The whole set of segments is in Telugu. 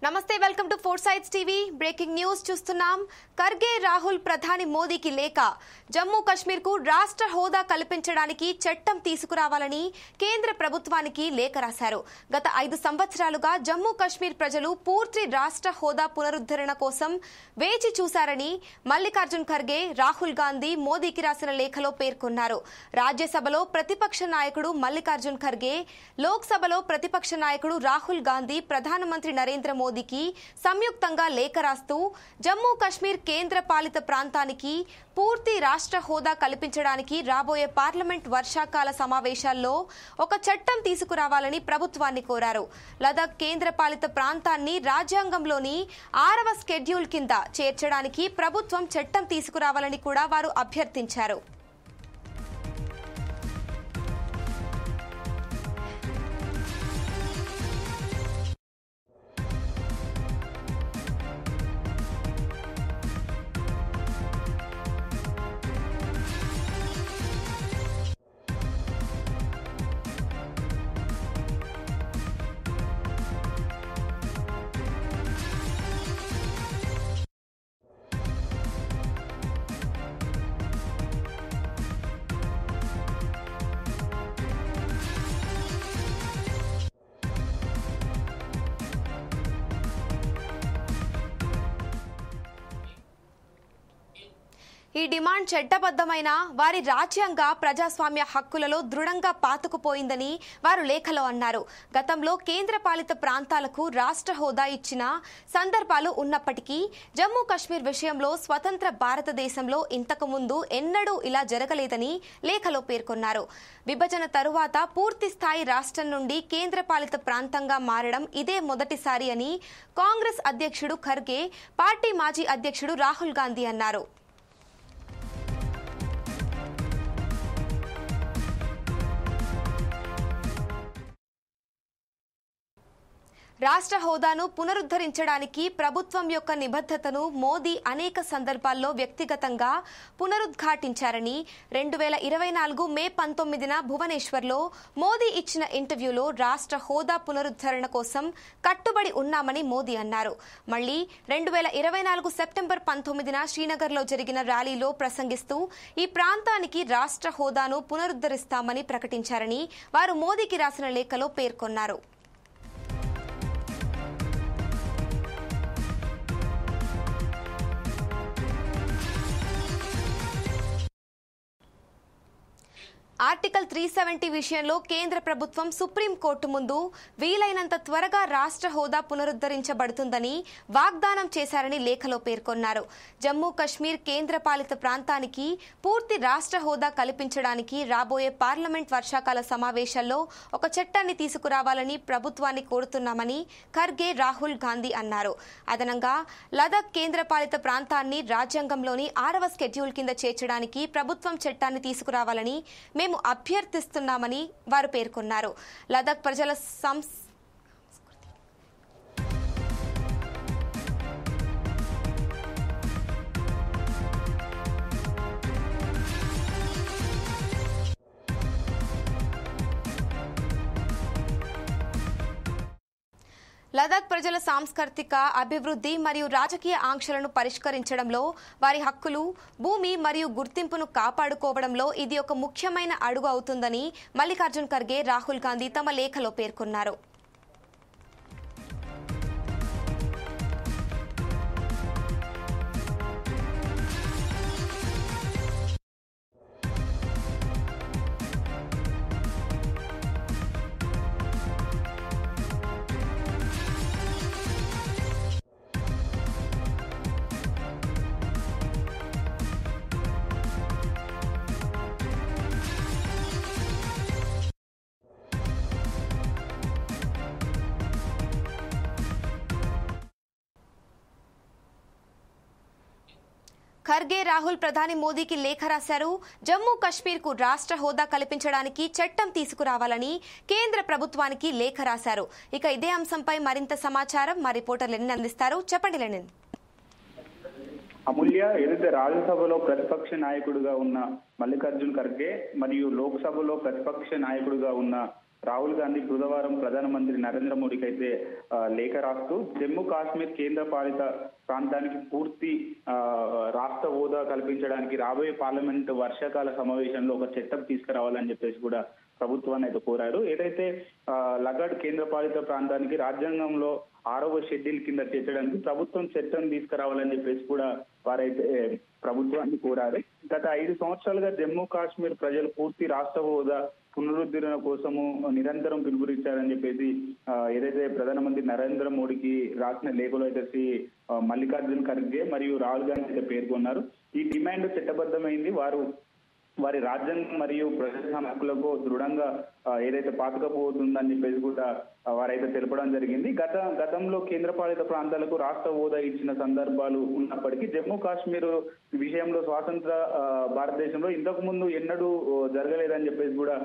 నమస్తే welcome to four sides TV breaking news చూస్తున్నాం. ఖర్గే రాహుల్ ప్రధాని మోదీకి లేఖ. జమ్మూ కశ్మీర్ కు రాష్ట్ర హోదా కల్పించడానికి చట్టం తీసుకురావాలని కేంద్ర ప్రభుత్వానికి లేఖ రాశారు. గత 5 సంవత్సరాలుగా జమ్మూ కశ్మీర్ ప్రజలు పూర్తి రాష్ట్ర హోదా పునరుద్ధరణ కోసం వేచి చూశారని మల్లికార్జున్ ఖర్గే రాహుల్ గాంధీ మోదీకి రాసిన లేఖలో పేర్కొన్నారు. రాజ్యసభలో ప్రతిపక్ష నాయకుడు మల్లికార్జున్ ఖర్గే, లోక్సభలో ప్రతిపక్ష నాయకుడు రాహుల్ గాంధీ ప్రధానమంత్రి నరేంద్ర మోదీకి సంయుక్తంగా లేఖ రాస్తూ జమ్మూ కశ్మీర్ కేంద్ర పాలిత ప్రాంతానికి పూర్తి రాష్ట్ర హోదా కల్పించడానికి రాబోయే పార్లమెంట్ వర్షాకాల సమావేశాల్లో ఒక చట్టం తీసుకురావాలని ప్రభుత్వాన్ని కోరారు. లదాఖ్ కేంద్ర పాలిత ప్రాంతాన్ని రాజ్యాంగంలోని 6వ షెడ్యూల్ కింద చేర్చడానికి ప్రభుత్వం చట్టం తీసుకురావాలని కూడా వారు అభ్యర్థించారు. ఈ డిమాండ్ చట్టబద్దమైన వారి రాజ్యాంగ ప్రజాస్వామ్య హక్కులలో దృఢంగా పాతుకుపోయిందని వారు లేఖలో అన్నారు. గతంలో కేంద్ర పాలిత ప్రాంతాలకు రాష్ట్ర హోదా ఇచ్చిన సందర్భాలు ఉన్నప్పటికీ జమ్మూ కశ్మీర్ విషయంలో స్వతంత్ర భారతదేశంలో ఇంతకు ముందు ఎన్నడూ ఇలా జరగలేదని లేఖలో పేర్కొన్నారు. విభజన తరువాత పూర్తి స్థాయి రాష్ట్రం నుండి కేంద్ర పాలిత ప్రాంతంగా మారడం ఇదే మొదటిసారి అని కాంగ్రెస్ అధ్యక్షుడు ఖర్గే, పార్టీ మాజీ అధ్యక్షుడు రాహుల్ గాంధీ అన్నారు. రాష్ట్ర హోదాను పునరుద్ధరించడానికి ప్రభుత్వం యొక్క నిబద్ధతను మోదీ అనేక సందర్భాల్లో వ్యక్తిగతంగా పునరుద్ఘాటించారని 2024 మే 19న భువనేశ్వర్లో మోదీ ఇచ్చిన ఇంటర్వ్యూలో రాష్ట్ర హోదా పునరుద్ధరణ కోసం కట్టుబడి ఉన్నామని మోదీ అన్నారు. మళ్లీ 2024 సెప్టెంబర్ 19న శ్రీనగర్లో జరిగిన ర్యాలీలో ప్రసంగిస్తూ ఈ ప్రాంతానికి రాష్ట్ర హోదాను పునరుద్ధరిస్తామని ప్రకటించారని వారు మోదీకి రాసిన లేఖలో పేర్కొన్నారు. ఆర్టికల్ 370 విషయంలో కేంద్ర ప్రభుత్వం సుప్రీంకోర్టు ముందు వీలైనంత త్వరగా రాష్ట్ర హోదా పునరుద్ధరించబడుతుందని వాగ్దానం చేశారని లేఖలో పేర్కొన్నారు. జమ్మూ కశ్మీర్ కేంద్ర పాలిత ప్రాంతానికి పూర్తి రాష్ట్ర హోదా కల్పించడానికి రాబోయే పార్లమెంట్ వర్షాకాల సమావేశాల్లో ఒక చట్టాన్ని తీసుకురావాలని ప్రభుత్వాన్ని కోరుతున్నామని ఖర్గే, రాహుల్ గాంధీ అన్నారు. అదనంగా లదాఖ్ కేంద్ర పాలిత ప్రాంతాన్ని రాజ్యాంగంలోని 6వ షెడ్యూల్ కింద చేర్చడానికి ప్రభుత్వం చట్టాన్ని తీసుకురావాలని మేము అభ్యర్థిస్తున్నామని వారు పేర్కొన్నారు. లదాఖ్ ప్రజల లదాఖ్ ప్రజల సాంస్కృతిక అభివృద్ధి మరియు రాజకీయ ఆంక్షలను పరిష్కరించడంలో, వారి హక్కులు, భూమి మరియు గుర్తింపును కాపాడుకోవడంలో ఇది ఒక ముఖ్యమైన అడుగు అవుతుందని మల్లికార్జున్ ఖర్గే, రాహుల్ గాంధీ తమ లేఖలో పేర్కొన్నారు. ఖర్గే, రాహుల్ ప్రధాని మోదీకి లేఖ రాశారు. జమ్మూ కశ్మీర్ కు రాష్ట్ర హోదా కల్పించడానికి చట్టం తీసుకురావాలని కేంద్ర ప్రభుత్వానికి లేఖ రాశారు. ఇక ఇదే అంశంపై మరింత సమాచారం మా రిపోర్టర్ లెనిన్ అందిస్తారు. చెప్పండి లెనిన్. అమూల్య, ఏదైతే రాజ్యసభలో ప్రతిపక్ష నాయకుడిగా ఉన్న మల్లికార్జున్ ఖర్గే మరియు లోక్సభలో ప్రతిపక్ష నాయకుడిగా ఉన్న రాహుల్ గాంధీ బుధవారం ప్రధానమంత్రి నరేంద్ర మోడీకి అయితే లేఖ రాస్తూ జమ్మూ కాశ్మీర్ కేంద్ర పాలిత ప్రాంతానికి పూర్తి రాష్ట్ర హోదా కల్పించడానికి రాబోయే పార్లమెంట్ వర్షాకాల సమావేశంలో ఒక చట్టం తీసుకురావాలని చెప్పేసి కూడా ప్రభుత్వాన్ని అయితే కోరారు. ఏదైతే లగడ్ కేంద్ర పాలిత ప్రాంతానికి రాజ్యాంగంలో 6వ షెడ్యూల్ కింద చేర్చడానికి ప్రభుత్వం చట్టం తీసుకురావాలని చెప్పేసి కూడా వారైతే ప్రభుత్వాన్ని కోరారు. గత 5 సంవత్సరాలుగా జమ్మూ కాశ్మీర్ ప్రజలు పూర్తి రాష్ట్ర హోదా పునరుద్ధరణ కోసము నిరంతరం పిలుపునిచ్చారని చెప్పేసి ఏదైతే ప్రధానమంత్రి నరేంద్ర మోడీకి రాసిన లేఖలో అయితే శ్రీ మల్లికార్జున్ ఖర్గే మరియు రాహుల్ గాంధీ అయితే పేర్కొన్నారు. ఈ డిమాండ్ చట్టబద్ధమైంది. వారి రాజ్యాంగం మరియు ప్రజా హక్కులకు దృఢంగా ఏదైతే పాతుకపోతుందని చెప్పేసి కూడా వారైతే తెలపడం జరిగింది. గతంలో కేంద్రపాలిత ప్రాంతాలకు రాష్ట్ర హోదా ఇచ్చిన సందర్భాలు ఉన్నప్పటికీ జమ్మూ కాశ్మీర్ విషయంలో స్వాతంత్ర భారతదేశంలో ఇంతకు ముందు ఎన్నడూ జరగలేదని చెప్పేసి కూడా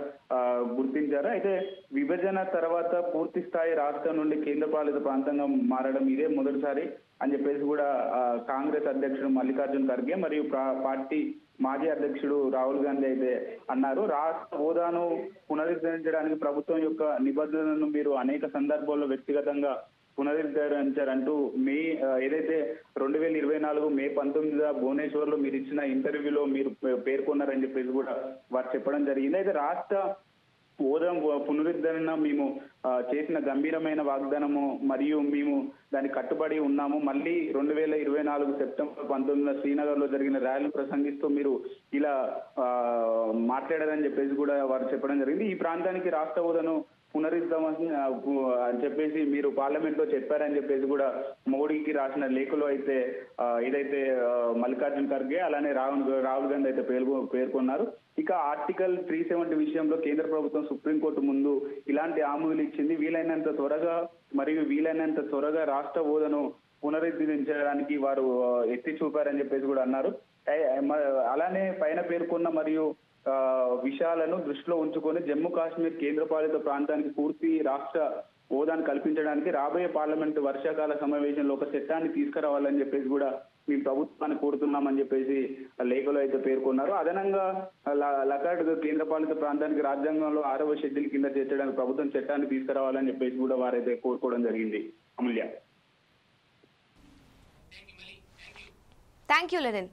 గుర్తించారు. అయితే విభజన తర్వాత పూర్తి స్థాయి రాష్ట్రం నుండి కేంద్రపాలిత ప్రాంతంగా మారడం ఇదే మొదటిసారి అని చెప్పేసి కూడా కాంగ్రెస్ అధ్యక్షుడు మల్లికార్జున్ ఖర్గే మరియు పార్టీ మాజీ అధ్యక్షుడు రాహుల్ గాంధీ అయితే అన్నారు. రాష్ట్ర హోదాను పునరుద్ధరించడానికి ప్రభుత్వం యొక్క నిబద్ధతను మీరు అనేక సందర్భాల్లో వ్యక్తిగతంగా పునరుద్ధరించారంటూ ఏదైతే 2024 మే 19 భువనేశ్వర్ లో మీరు ఇచ్చిన ఇంటర్వ్యూలో మీరు పేర్కొన్నారని చెప్పేసి కూడా వారు చెప్పడం జరిగింది. అయితే రాష్ట్ర హోదా పునరుద్ధరణ మేము చేసిన గంభీరమైన వాగ్దానము మరియు మేము దానికి కట్టుబడి ఉన్నాము. మళ్ళీ 2024 సెప్టెంబర్ 19 శ్రీనగర్ లో జరిగిన ర్యాలీని ప్రసంగిస్తూ మీరు ఇలా మాట్లాడారని చెప్పేసి కూడా వారు చెప్పడం జరిగింది. ఈ ప్రాంతానికి రాష్ట్ర హోదాను పునరుద్ధమని అని చెప్పేసి మీరు పార్లమెంట్ లో చెప్పారని చెప్పేసి కూడా మోడీకి రాసిన లేఖలో అయితే ఏదైతే మల్లికార్జున్ ఖర్గే అలానే రాహుల్ గాంధీ అయితే పేర్కొన్నారు. ఇక ఆర్టికల్ 370 విషయంలో కేంద్ర ప్రభుత్వం సుప్రీంకోర్టు ముందు ఇలాంటి హామీలు ఇచ్చింది. వీలైనంత త్వరగా రాష్ట్ర హోదాను పునరుద్ధరించడానికి వారు ఎత్తి చూపారని చెప్పేసి కూడా అన్నారు. అలానే పైన పేర్కొన్న మరియు విషయాలను దృష్టిలో ఉంచుకొని జమ్మూ కాశ్మీర్ కేంద్రపాలిత ప్రాంతానికి పూర్తి రాష్ట్ర హోదాను కల్పించడానికి రాబోయే పార్లమెంటు వర్షాకాల సమావేశంలో ఒక చట్టాన్ని తీసుకురావాలని చెప్పేసి కూడా మేము ప్రభుత్వాన్ని కోరుతున్నామని చెప్పేసి లేఖలో అయితే పేర్కొన్నారు. అదనంగా లకాడ్ కేంద్రపాలిత ప్రాంతానికి రాజ్యాంగంలో 6వ షెడ్యూల్ కింద చేర్చడానికి ప్రభుత్వం చట్టాన్ని తీసుకురావాలని చెప్పేసి కూడా వారైతే కోరుకోవడం జరిగింది. అమూల్య. Thank you Lenin.